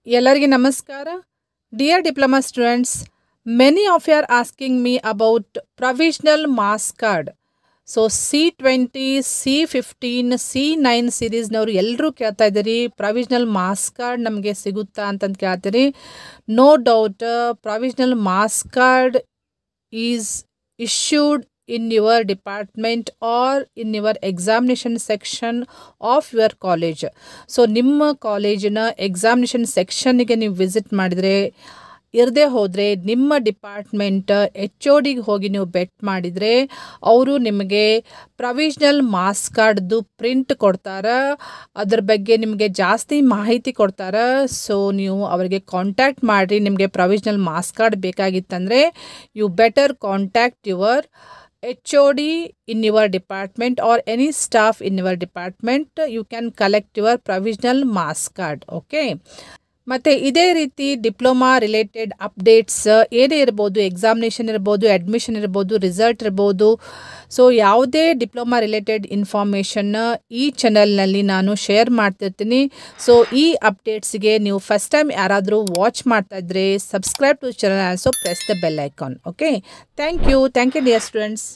Ellarige namaskara. Dear diploma students, many of you are asking me about provisional marks card. So C20, C15, C9 ಸೀರೀಸ್ನವರು ಎಲ್ಲರೂ ಕೇಳ್ತಾ ಇದ್ದೀರಿ, provisional marks card ನಮಗೆ ಸಿಗುತ್ತಾ ಅಂತಂದು ಕೇಳ್ತೀರಿ. No doubt, provisional marks card is issued in your department or in your examination section of your college. So ನಿಮ್ಮ ಕಾಲೇಜಿನ examination ಸೆಕ್ಷನ್ಗೆ ನೀವು ವಿಸಿಟ್ ಮಾಡಿದರೆ, ಇರದೇ ಹೋದರೆ ನಿಮ್ಮ ಡಿಪಾರ್ಟ್ಮೆಂಟ್ HOD ಹೋಗಿ ನೀವು ಬೆಟ್ ಮಾಡಿದರೆ ಅವರು ನಿಮಗೆ ಪ್ರೊವಿಷನಲ್ ಮಾರ್ಕ್ಸ್ ಕಾರ್ಡ್ದು ಪ್ರಿಂಟ್ ಕೊಡ್ತಾರೆ. ಅದ್ರ ಬಗ್ಗೆ ನಿಮಗೆ ಜಾಸ್ತಿ ಮಾಹಿತಿ ಕೊಡ್ತಾರೆ. ಸೊ ನೀವು ಅವರಿಗೆ ಕಾಂಟ್ಯಾಕ್ಟ್ ಮಾಡಿರಿ. ನಿಮಗೆ ಪ್ರೊವಿಷನಲ್ ಮಾರ್ಕ್ಸ್ ಕಾರ್ಡ್ ಬೇಕಾಗಿತ್ತಂದರೆ you better contact your HOD in your department or any staff in your department. You can collect your provisional marks card. Okay. ಮತ್ತು ಇದೇ ರೀತಿ ಡಿಪ್ಲೊಮಾ ರಿಲೇಟೆಡ್ ಅಪ್ಡೇಟ್ಸ್ ಏನೇ ಇರ್ಬೋದು, ಎಕ್ಸಾಮಿನೇಷನ್ ಇರ್ಬೋದು, ಅಡ್ಮಿಷನ್ ಇರ್ಬೋದು, ರಿಸಲ್ಟ್ ಇರ್ಬೋದು, so ಯಾವುದೇ ಡಿಪ್ಲೊಮಾ ರಿಲೇಟೆಡ್ ಇನ್ಫಾರ್ಮೇಷನ್ನ ಈ ಚಾನಲ್ನಲ್ಲಿ ನಾನು ಶೇರ್ ಮಾಡ್ತಿರ್ತೀನಿ. ಸೊ ಈ ಅಪ್ಡೇಟ್ಸ್ಗೆ ನೀವು ಫಸ್ಟ್ ಟೈಮ್ ಯಾರಾದರೂ ವಾಚ್ ಮಾಡ್ತಾ ಇದ್ದರೆ subscribe to channel also press the bell icon. Okay, thank you dear students.